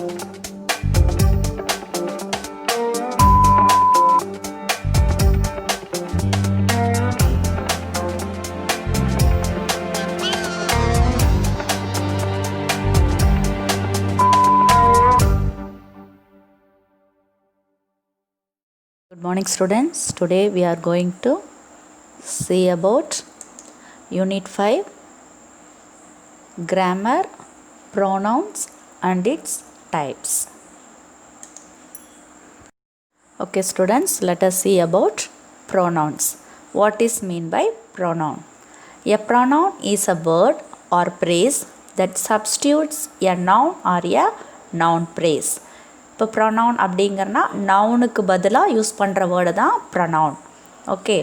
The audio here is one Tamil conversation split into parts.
Good morning students. Today we are going to see about Unit 5 Grammar, Pronouns and its types. Okay students, let us see about pronouns. What is mean by pronoun? A pronoun is a word or phrase that substitutes a noun or a noun phrase. இப்போ ப்ரொனவுன் அப்படிங்கிறனா நவுனுக்கு பதிலாக யூஸ் பண்ணுற வேர்டு தான் pronoun. Okay,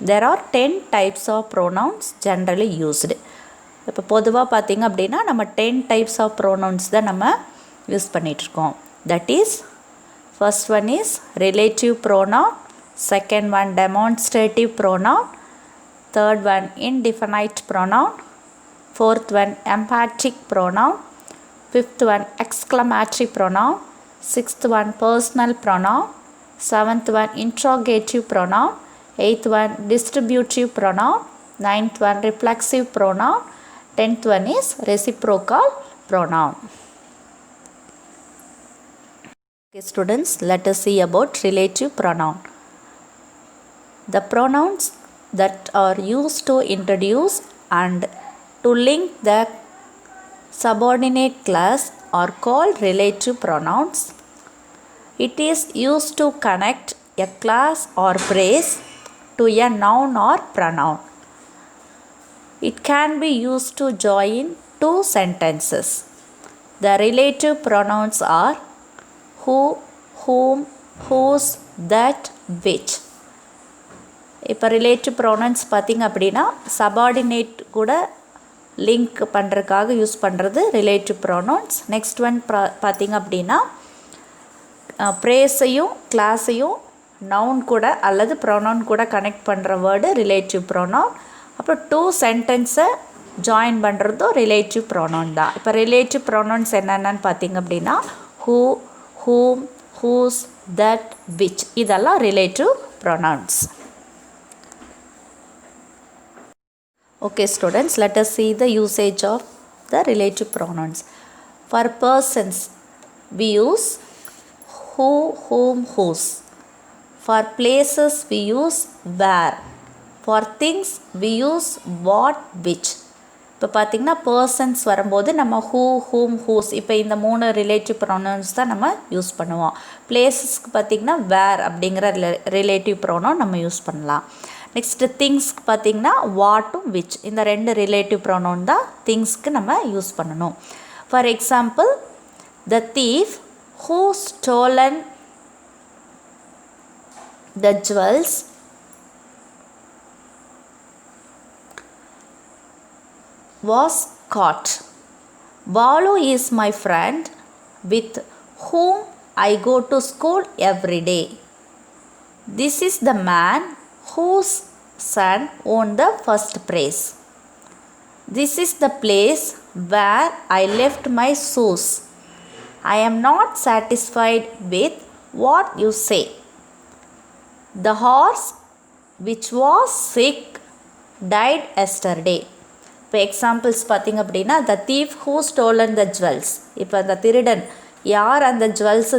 there are 10 types of pronouns generally used. இப்போ பொதுவாக பார்த்திங்க அப்படின்னா நம்ம 10 டைப்ஸ் ஆஃப் ப்ரோனவுன்ஸ் தான் நம்ம யூஸ் பண்ணிகிட்ருக்கோம். That is first one is relative pronoun, second one demonstrative pronoun, third one indefinite pronoun, fourth one emphatic pronoun, fifth one exclamatory pronoun, sixth one personal pronoun, seventh one interrogative pronoun, eighth one distributive pronoun, ninth one reflexive pronoun, tenth one is reciprocal pronoun. Okay students, let us see about relative pronoun. The pronouns that are used to introduce and to link the subordinate class are called relative pronouns. It is used to connect a class or phrase to a noun or pronoun. It can be used to join two sentences. The relative pronouns are who, whom, whose, that, which. இப்போ ரிலேட்டிவ் ப்ரோனவுன்ஸ் பார்த்திங்க அப்படின்னா சபார்டினேட் கூட லிங்க் பண்ணுறதுக்காக யூஸ் பண்ணுறது ரிலேட்டிவ் ப்ரோனவுன்ஸ். நெக்ஸ்ட் ஒன் பார்த்திங்க அப்படின்னா ப்ரேஸையும் கிளாஸையும் நவுன் கூட அல்லது ப்ரோனவுன் கூட கனெக்ட் பண்ணுற வேர்டு ரிலேட்டிவ் ப்ரோனவுன். அப்புறம் டூ சென்டென்ஸை ஜாயின் பண்ணுறதும் ரிலேட்டிவ் ப்ரோனவுன் தான். இப்போ ரிலேட்டிவ் ப்ரோனவுன்ஸ் என்னென்னு பார்த்திங்க அப்படின்னா who, whom, whose, that, which இதெல்லாம் relative pronouns. Okay students, let us see the usage of the relative pronouns. For persons, we use who, whom, whose. For places, we use where. For things, we use what, which. இப்போ பார்த்திங்கன்னா பர்சன்ஸ் வரும்போது நம்ம who, whom, whose இப்போ இந்த 3 ரிலேட்டிவ் ப்ரோனவுன்ஸ் தான் நம்ம யூஸ் பண்ணுவோம். பிளேஸஸ்க்கு பார்த்திங்கன்னா வேர் அப்படிங்கிற ரிலேட்டிவ் ப்ரோனவுன் நம்ம யூஸ் பண்ணலாம். நெக்ஸ்ட்டு திங்ஸ்க்கு பார்த்திங்கன்னா வாட்டும் விச் இந்த 2 ரிலேட்டிவ் ப்ரோனவுன் தான் திங்ஸ்க்கு நம்ம யூஸ் பண்ணணும். For example, the thief who stolen the jewels was caught. Balu is my friend with whom I go to school every day. This is the man whose son won the first prize. This is the place where I left my shoes. I am not satisfied with what you say. The horse which was sick died yesterday. இப்போ எக்ஸாம்பிள்ஸ் பார்த்திங்க அப்படின்னா த thief who stolen the jewels. இப்போ அந்த திருடன் யார் அந்த ஜுவல்ஸை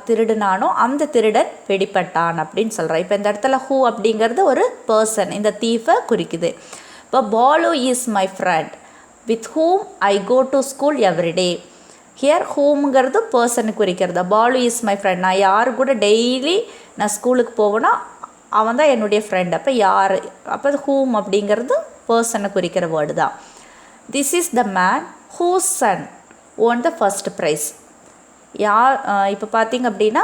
திருடுனானோ அந்த திருடன் வெடிப்பட்டான் அப்படின்னு சொல்கிறான். இப்போ இந்த இடத்துல ஹூ அப்படிங்கிறது ஒரு பர்சன், இந்த தீஃபை குறிக்குது. இப்போ Balu is my friend with whom I go to school everyday. Here ஹூம்ங்கிறது பர்சனை குறிக்கிறது. பாலு இஸ் மை ஃப்ரெண்ட், நான் யார் கூட டெய்லி நான் ஸ்கூலுக்கு போவேன்னா அவன் தான் என்னுடைய ஃப்ரெண்ட். அப்போ யார், அப்போ ஹூம் அப்படிங்கிறது பர்சனை குறிக்கிற வேர்டு தான். This is the man whose son won the first prize. யார் இப்போ பார்த்திங்க அப்படின்னா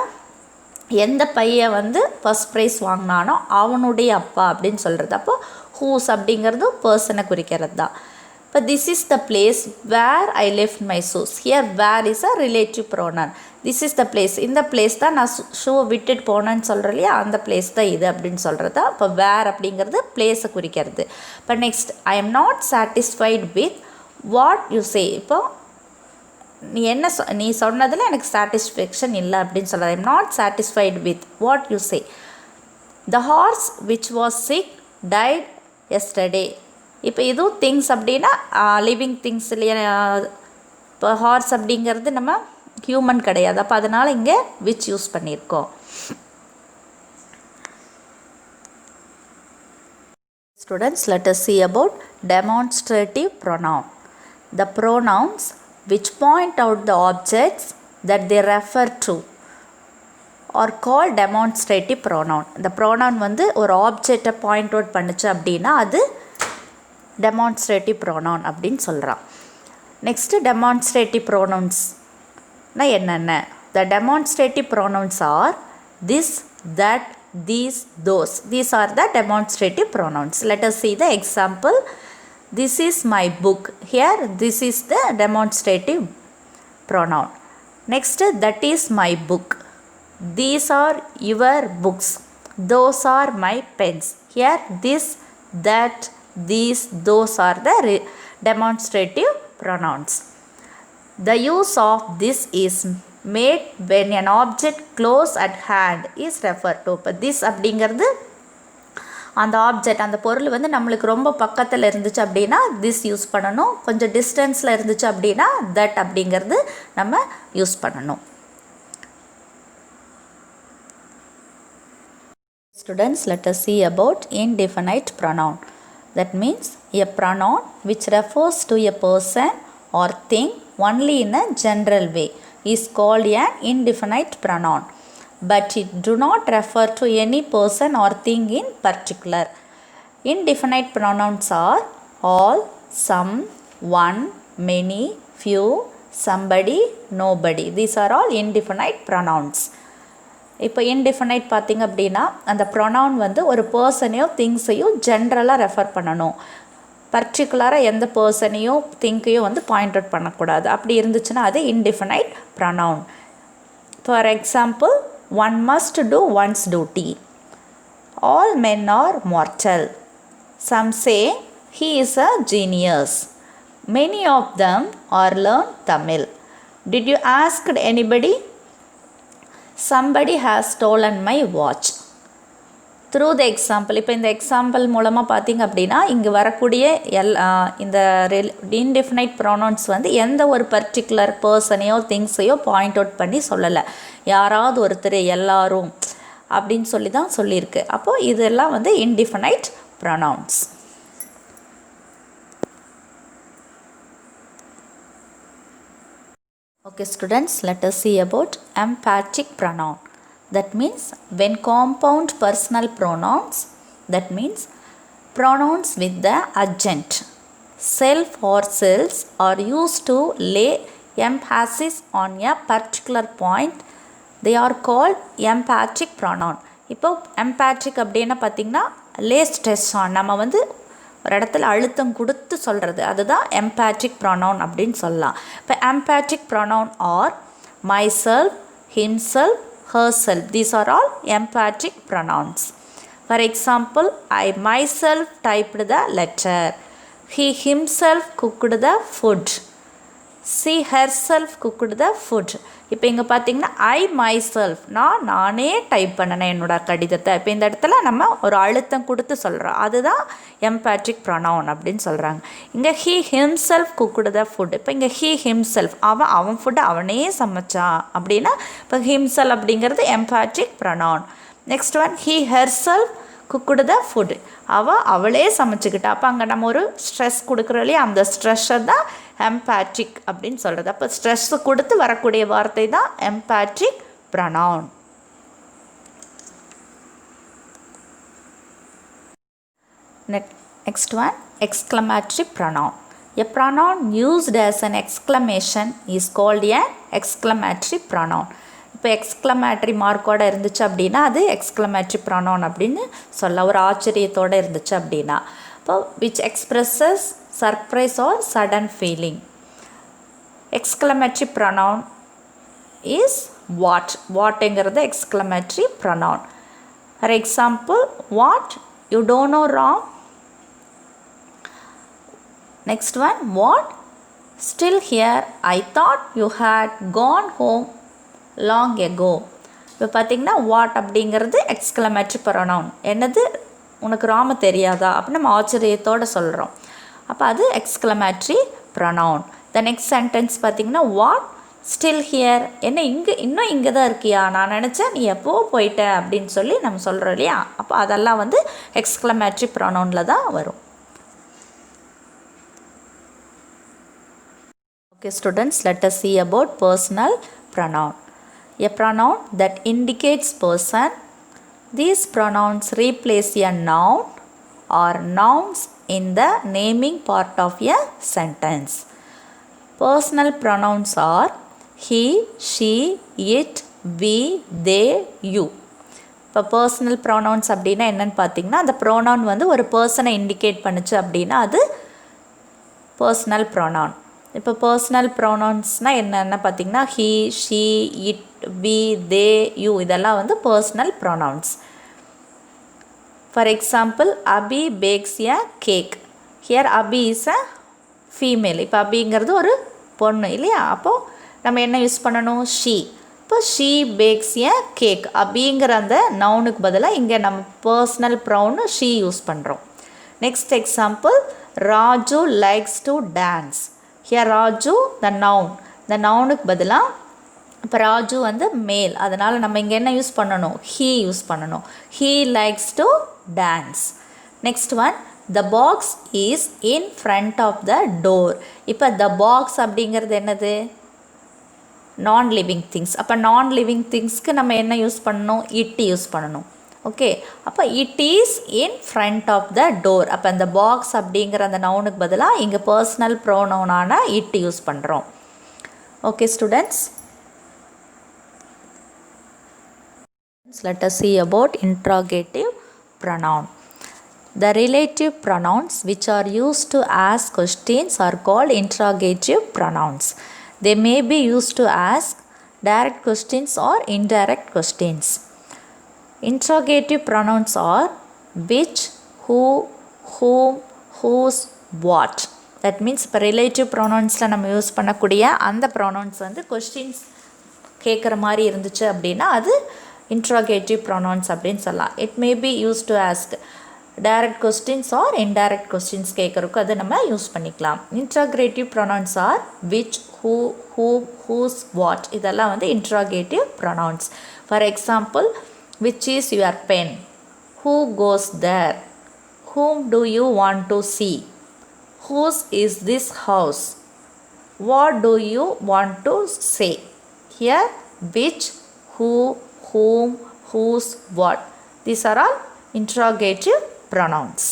எந்த பையன் வந்து ஃபர்ஸ்ட் ப்ரைஸ் வாங்கினானோ அவனுடைய அப்பா அப்படின்னு சொல்கிறது. அப்போ ஹூஸ் அப்படிங்கிறது பர்சனை குறிக்கிறது தான். இப்போ this is the place where I left my shoes. Here where is a relative pronoun. This is the place, இந்த பிளேஸ் தான் நான் ஷூ விட்டுட்டு போனேன்னு சொல்கிறேன் இல்லையா, அந்த பிளேஸ் தான் இது அப்படின்னு சொல்கிறது தான். இப்போ வேர் அப்படிங்கிறது பிளேஸை குறிக்கிறது. இப்போ next, I am not satisfied with what you say. இப்போ நீ சொன்னதில் எனக்கு சாட்டிஸ்ஃபேக்ஷன் இல்லை அப்படின்னு சொல்கிறது. I am not satisfied with what you say. The horse which was sick died yesterday. இப்போ இதுவும் திங்ஸ் அப்படின்னா லிவிங் திங்ஸ் இல்லையா. இப்போ ஹார்ஸ் அப்படிங்கிறது நம்ம ஹியூமன் கிடையாது. அப்போ அதனால் இங்கே விச் யூஸ் பண்ணியிருக்கோம். Students, let us see about demonstrative pronoun. The pronouns which point out the objects that they refer to are called demonstrative pronoun. The pronoun வந்து ஒரு ஆப்ஜெக்டை பாயிண்ட் அவுட் பண்ணுச்சு அப்படின்னா அது demonstrative pronoun அப்படின்னு சொல்கிறான். நெக்ஸ்ட்டு demonstrative pronounsனா என்னென்ன? The demonstrative pronouns are this, that, these, those. These are the demonstrative pronouns. Let us see the example. This is my book. Here this is the demonstrative pronoun. Next, that is my book. These are your books. Those are my pens. Here this, that, these, those are the demonstrative pronouns. The use of this is made when an object close at hand is referred to. இப்போ this அப்படிங்கிறது அந்த ஆப்ஜெக்ட், அந்த பொருள் வந்து நம்மளுக்கு ரொம்ப பக்கத்தில் இருந்துச்சு அப்படின்னா this யூஸ் பண்ணணும். கொஞ்சம் டிஸ்டன்ஸில் இருந்துச்சு அப்படின்னா that அப்படிங்கிறது நம்ம யூஸ் பண்ணணும். Students, let us see about indefinite pronoun. That means a pronoun which refers to a person or thing only in a general way is called an indefinite pronoun, but it do not refer to any person or thing in particular. Indefinite pronouns are all, some, one, many, few, somebody, nobody. These are all indefinite pronouns. இப்போ இன்டிஃபைனைட் பார்த்திங்க அப்படின்னா அந்த ப்ரொனவுன் வந்து ஒரு பர்சனையோ திங்ஸையோ ஜென்ரலாக ரெஃபர் பண்ணணும். பர்டிகுலராக எந்த பர்சனையோ திங்கையோ வந்து பாயிண்ட் அவுட் பண்ணக்கூடாது. அப்படி இருந்துச்சுன்னா அது indefinite pronoun. For example, one must do one's duty. All men are mortal. Some say he is a genius. Many of them are learn Tamil. Did you asked anybody? Somebody has stolen my watch. Through the example, இப்போ இந்த எக்ஸாம்பிள் மூலமாக பார்த்திங்க அப்படின்னா இங்கே வரக்கூடிய இந்த இன்டெஃபினைட் ப்ரொனவுன்ஸ் வந்து எந்த ஒரு பர்டிகுலர் பர்சனையோ திங்ஸையோ பாயிண்ட் அவுட் பண்ணி சொல்லலை. யாராவது ஒருத்தர், எல்லாரும் அப்படின்னு சொல்லி தான் சொல்லியிருக்கு. அப்போது இதெல்லாம் வந்து indefinite pronounce. Okay students, let us see about emphatic pronoun. That means when compound personal pronouns, that means pronouns with the adjunct self or selves are used to lay emphasis on a particular point, they are called emphatic pronoun. இப்போ emphatic அப்படின்னா பார்த்திங்கன்னா லே ஸ்ட்ரெஸ் ஆன், நம்ம வந்து ஒரு இடத்துல அழுத்தம் கொடுத்து சொல்கிறது, அதுதான் emphatic pronoun அப்படின்னு சொல்லலாம். இப்போ emphatic pronoun are myself, himself, herself. These are all emphatic pronouns. For example, I myself typed the letter. He himself cooked the food. She herself cooked the food. இப்போ இங்கே பார்த்தீங்கன்னா ஐ மை செல்ஃப், நானே டைப் பண்ணினேன் என்னோட கடிதத்தை. இப்போ இந்த இடத்துல நம்ம ஒரு அழுத்தம் கொடுத்து சொல்கிறோம், அதுதான் எம்பேட்ரிக் ப்ரொனவுன் அப்படின்னு சொல்கிறாங்க. இங்கே he himself cooked the food. இப்போ இங்கே ஹீ ஹிம்செல்ஃப், அவன் ஃபுட்டு அவனே சமைச்சான் அப்படின்னா இப்போ ஹிம்செல் அப்படிங்கிறது emphatic pronoun. Next one, he herself cooked the food, அவளே சமைச்சிக்கிட்டா. அப்போ அங்கே நம்ம ஒரு ஸ்ட்ரெஸ் கொடுக்குறோம் இல்லையா, அந்த ஸ்ட்ரெஸ்ஸை தான் எம்பேட்ரிக் அப்படின்னு சொல்கிறது. அப்போ ஸ்ட்ரெஸ்ஸு கொடுத்து வரக்கூடிய வார்த்தை தான் எம்பேட்ரிக் pronoun. Next one, exclamatory pronoun. A pronoun used as an exclamation is called an exclamatory pronoun. இப்போ எக்ஸ்க்ளமேட்ரி மார்க்கோடு இருந்துச்சு அப்படின்னா அது எக்ஸ்க்ளமேட்ரி ப்ரொனவுன் அப்படின்னு சொல்ல, ஒரு ஆச்சரியத்தோடு இருந்துச்சு அப்படின்னா. இப்போ which expresses surprise or sudden feeling. Exclamatory pronoun is வாட்ங்கிறது exclamatory pronoun. For example, what you don't know wrong. Next one, what Still here, I thought you had gone home long ago. இப்போ பார்த்திங்கன்னா வாட் அப்படிங்கிறது எக்ஸ்க்ளமேட்டரி ப்ரொனவுன். என்னது உனக்கு ராம தெரியாதா அப்படின்னு நம்ம ஆச்சரியத்தோடு சொல்கிறோம். அப்போ அது exclamatory pronoun. The next sentence பார்த்திங்கன்னா வாட் ஸ்டில் ஹியர், என்ன இன்னும் இங்கே தான் இருக்கியா, நான் நினச்சேன் நீ எப்போ போயிட்ட அப்படின்னு சொல்லி நம்ம சொல்கிறோம் இல்லையா. அப்போ அதெல்லாம் வந்து எக்ஸ்க்ளமேட்டரி ப்ரொனவுனில் தான் வரும். Okay students, let us see about personal pronoun. A pronoun that indicates person. These pronouns replace a noun or nouns in the naming part of a sentence. Personal pronouns are he, she, it, we, they, you. இப்போ பர்சனல் ப்ரொனவுன்ஸ் அப்படின்னா என்னென்னு பார்த்தீங்கன்னா, அந்த ப்ரோனவுன் வந்து ஒரு பர்சனை இண்டிகேட் பண்ணுச்சு அப்படின்னா அது பர்சனல் ப்ரொனவுன். இப்போ பர்சனல் ப்ரொனவுன்ஸ்னால் என்னென்ன பார்த்தீங்கன்னா he, she, it, we, they, you இதெல்லாம் வந்து personal pronouns. For example, Abi bakes a cake. Here Abi is a female. இப்போ அபிங்கிறது ஒரு பொண்ணு இல்லையா. அப்போது நம்ம என்ன யூஸ் பண்ணணும், ஷீ. இப்போ ஷீ பேக்ஸ் எ கேக். அபிங்கிற அந்த நவுனுக்கு பதிலாக இங்கே நம்ம பர்சனல் ப்ரொனவுன் ஷீ யூஸ் பண்ணுறோம். Next example, Raju likes to dance. Here Raju the noun. இந்த நவுனுக்கு பதிலாக இப்போ ராஜு வந்து மேல், அதனால் நம்ம இங்கே என்ன யூஸ் பண்ணணும், ஹீ யூஸ் பண்ணணும். He likes to dance. Next one, the box is in front of the door. இப்போ த பாக்ஸ் அப்படிங்கிறது என்னது, நான் லிவிங் திங்ஸ். அப்போ நான் லிவிங் திங்ஸ்க்கு நம்ம என்ன யூஸ் பண்ணணும், இட் யூஸ் பண்ணணும். ஓகே, அப்போ it is in front of the door. அப்போ அந்த பாக்ஸ் அப்படிங்கிற அந்த நவுனுக்கு பதிலாக இங்கே பர்சனல் ப்ரோனவுனான இட் யூஸ் பண்ணுறோம். Okay students, let us see about interrogative pronoun. The relative pronouns which are used to ask questions are called interrogative pronouns. They may be used to ask direct questions or indirect questions. Interrogative pronouns are which, who, whom, whose, what. That means இப்போ ரிலேட்டிவ் ப்ரொனவுன்ஸில் நம்ம யூஸ் பண்ணக்கூடிய அந்த ப்ரொனவுன்ஸ் வந்து கொஸ்டின்ஸ் கேட்குற மாதிரி இருந்துச்சு அப்படின்னா அது interrogative pronouns அப்படின்னு சொல்லலாம். It may be used to ask direct questions or indirect questions கேட்குறதுக்கு அது நம்ம யூஸ் பண்ணிக்கலாம். interrogative pronouns are which, who, whom, whose, what. இதெல்லாம் வந்து interrogative pronouns. For example, which is your pen, who goes there, whom do you want to see, whose is this house, what do you want to say. Here which, who, whom, whose, what. These are all interrogative pronouns.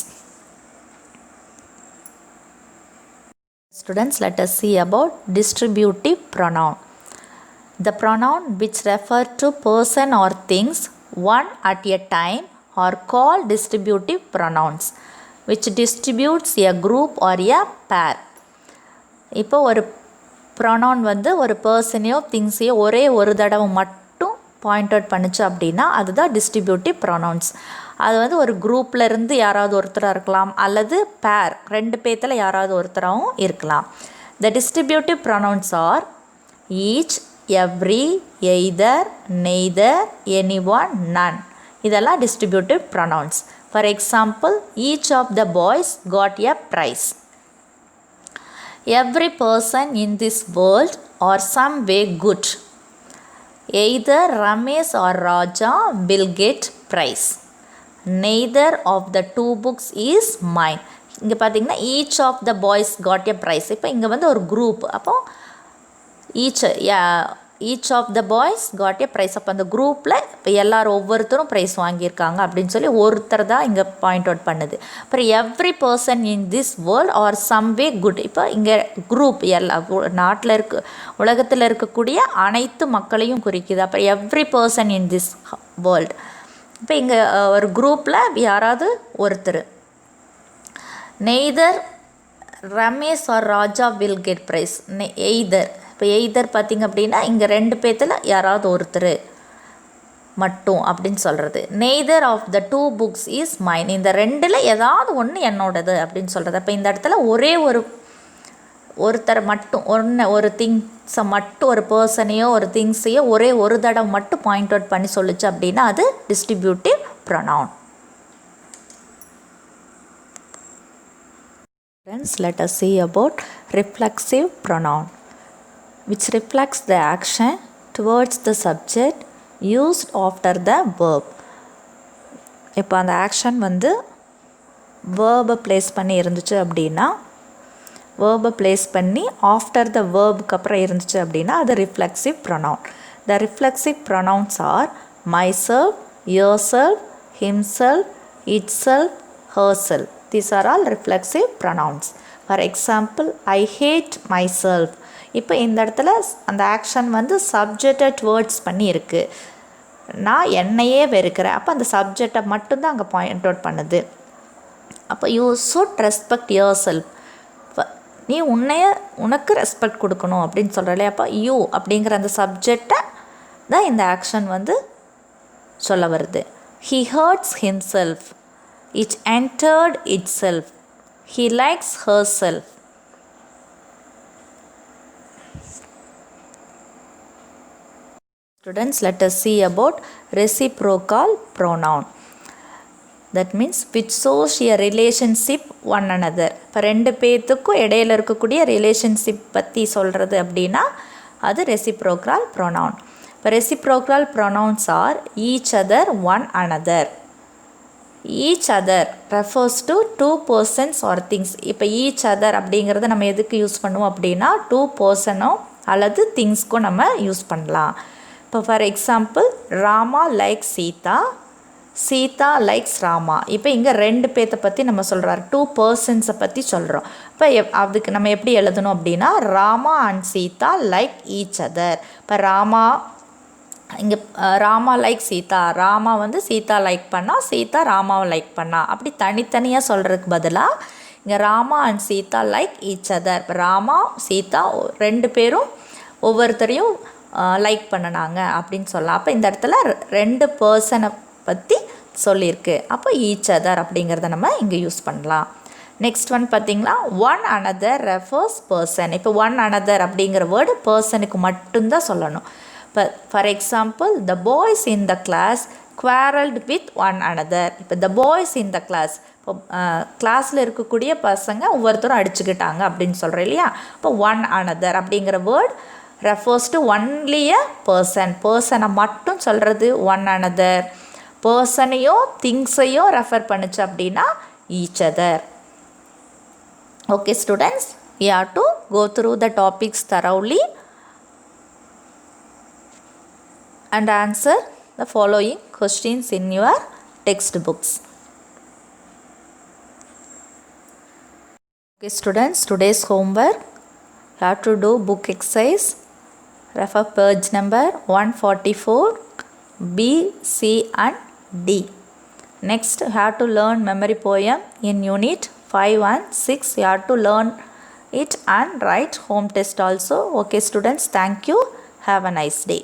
Students, let us see about distributive pronoun. The pronoun which refer to person or things one at a time are called distributive pronouns, which distributes a group or a pair. இப்போ ஒரு ப்ரொனவுன் வந்து ஒரு பர்சனையோ திங்ஸையோ ஒரே ஒரு தடவை மட்டும் பாயிண்ட் அவுட் பண்ணிச்சு அப்படின்னா அதுதான் டிஸ்ட்ரிபியூட்டிவ் ப்ரொனவுன்ஸ். அது வந்து ஒரு குரூப்பில் இருந்து யாராவது ஒருத்தராக இருக்கலாம் அல்லது பேர் ரெண்டு பேர்த்தில் யாராவது ஒருத்தராகவும் இருக்கலாம். The distributive pronouns are each, every, either, neither, any one, none. இதெல்லாம் distributive pronouns. For example, each of the boys got a prize. Every person in this world are some way good. Either Ramesh or Raja will get prize. Neither of the two books is mine. இங்கே பார்த்தீங்கன்னா each of the boys got a prize. இப்போ இங்கே வந்து ஒரு குரூப். அப்போ each of the boys got a prize. அப்போ அந்த குரூப்பில் இப்போ எல்லோரும் ஒவ்வொருத்தரும் ப்ரைஸ் வாங்கியிருக்காங்க அப்படின்னு சொல்லி ஒருத்தர் தான் இங்கே பாயிண்ட் அவுட் பண்ணுது. அப்புறம் every person in this world are some way good. இப்போ இங்கே குரூப் எல்லா நாட்டில் உலகத்தில் இருக்கக்கூடிய அனைத்து மக்களையும் குறிக்குது. அப்புறம் every person in this world. இப்போ இங்கே ஒரு குரூப்பில் யாராவது ஒருத்தர். Neither Ramesh or Raja will get prize. Either. இப்போ எய்தர் பார்த்திங்க அப்படின்னா இங்கே ரெண்டு பேர்த்தில் யாராவது ஒருத்தர் மட்டும் அப்படின்னு சொல்கிறது. Neither of the two books is mine. இந்த ரெண்டில் ஏதாவது ஒன்று என்னோடது அப்படின்னு சொல்கிறது. அப்போ இந்த இடத்துல ஒரே ஒரு ஒருத்தரை மட்டும் ஒரு திங்ஸை மட்டும் ஒரு பர்சனையோ ஒரு திங்ஸையோ ஒரே ஒரு தடவை மட்டும் பாயிண்ட் அவுட் பண்ணி சொல்லிச்சு அப்படின்னா அது distributive pronoun. Friends, let us see about reflexive pronoun, which reflects the action towards the subject used after the verb. இப்போ அந்த ஆக்ஷன் வந்து வேர்பை ப்ளேஸ் பண்ணி இருந்துச்சு அப்படின்னா, வேர்பை ப்ளேஸ் பண்ணி ஆஃப்டர் த வேர்புக்கு அப்புறம் இருந்துச்சு அப்படின்னா அது reflexive pronoun. The reflexive pronouns are myself, yourself, himself, itself, herself. These are all reflexive pronouns. For example, I hate myself. இப்போ இந்த இடத்துல அந்த ஆக்ஷன் வந்து சப்ஜெக்டட் வேர்ட்ஸ் பண்ணி இருக்குது. நான் என்னையே வெறுக்கிறேன். அப்போ அந்த சப்ஜெக்டை மட்டும்தான் அங்கே பாயிண்ட் அவுட் பண்ணுது. அப்போ you should respect your self. நீ உனக்கு ரெஸ்பெக்ட் கொடுக்கணும் அப்படின்னு சொல்கிறே. அப்போ யூ அப்படிங்கிற அந்த சப்ஜெக்டை தான் இந்த ஆக்ஷன் வந்து சொல்ல வருது. He hurts himself. It entered itself. He likes herself. Students, let us see about reciprocal pronoun. That means which shows a relationship one another. இப்போ ரெண்டு பேர்த்துக்கும் இடையில இருக்கக்கூடிய ரிலேஷன்ஷிப் பற்றி சொல்கிறது அப்படின்னா அது reciprocal pronoun. இப்போ reciprocal pronouns are each other, one another. Each other refers to two persons or things. இப்போ each other அப்படிங்கிறத நம்ம எதுக்கு யூஸ் பண்ணுவோம் அப்படின்னா டூ பர்சனோ அல்லது திங்ஸ்க்கும் நம்ம யூஸ் பண்ணலாம். இப்போ for example Rama like Sita, Sita likes Rama. இப்போ இங்கே ரெண்டு பேர்த்தை பற்றி நம்ம சொல்கிறார், டூ பர்சன்ஸை பற்றி சொல்கிறோம். இப்போ அதுக்கு நம்ம எப்படி எழுதணும் அப்படின்னா Rama and Sita like each other. இப்போ இங்கே ராமா லைக் சீதா, ராமா வந்து சீதா லைக் பண்ணா, சீதா ராமாவை லைக் பண்ணா. அப்படி தனித்தனியாக சொல்கிறதுக்கு பதிலாக இங்கே Rama and Sita like each other. Rama Sita ரெண்டு பேரும் ஒவ்வொருத்தரையும் லைக் பண்ணினாங்க அப்படின்னு சொல்லலாம். அப்போ இந்த இடத்துல ரெண்டு பர்சனை பற்றி சொல்லியிருக்கு. அப்போ ஈச் அதர் அப்படிங்கிறத நம்ம இங்கே யூஸ் பண்ணலாம். நெக்ஸ்ட் ஒன் பார்த்திங்களா, ஒன் அனதர் ரெஃபர்ஸ் பர்சன். இப்போ ஒன் அனதர் அப்படிங்கிற வேர்டு பர்சனுக்கு மட்டும்தான் சொல்லணும். இப்போ for example the boys in the class quarrelled with one another. இப்போ the boys in the class, இப்போ கிளாஸில் இருக்கக்கூடிய பசங்க ஒவ்வொருத்தரும் அடிச்சுக்கிட்டாங்க அப்படின்னு சொல்கிறேன் இல்லையா. இப்போ ஒன் அனதர் அப்படிங்கிற word refers to only a person. பர்சனை மட்டும் சொல்கிறது ஒன் அனதர். பர்சனையோ திங்ஸையோ ரெஃபர் பண்ணுச்சு அப்படின்னா each other. Okay students, you have to go through the topics thoroughly and answer the following questions in your textbooks. Okay students, today's homework, you have to do book exercise, refer page number 144, B, C and D. Next, you have to learn memory poem in unit 5 and 6. You have to learn it and write home test also. Okay students, thank you. Have a nice day.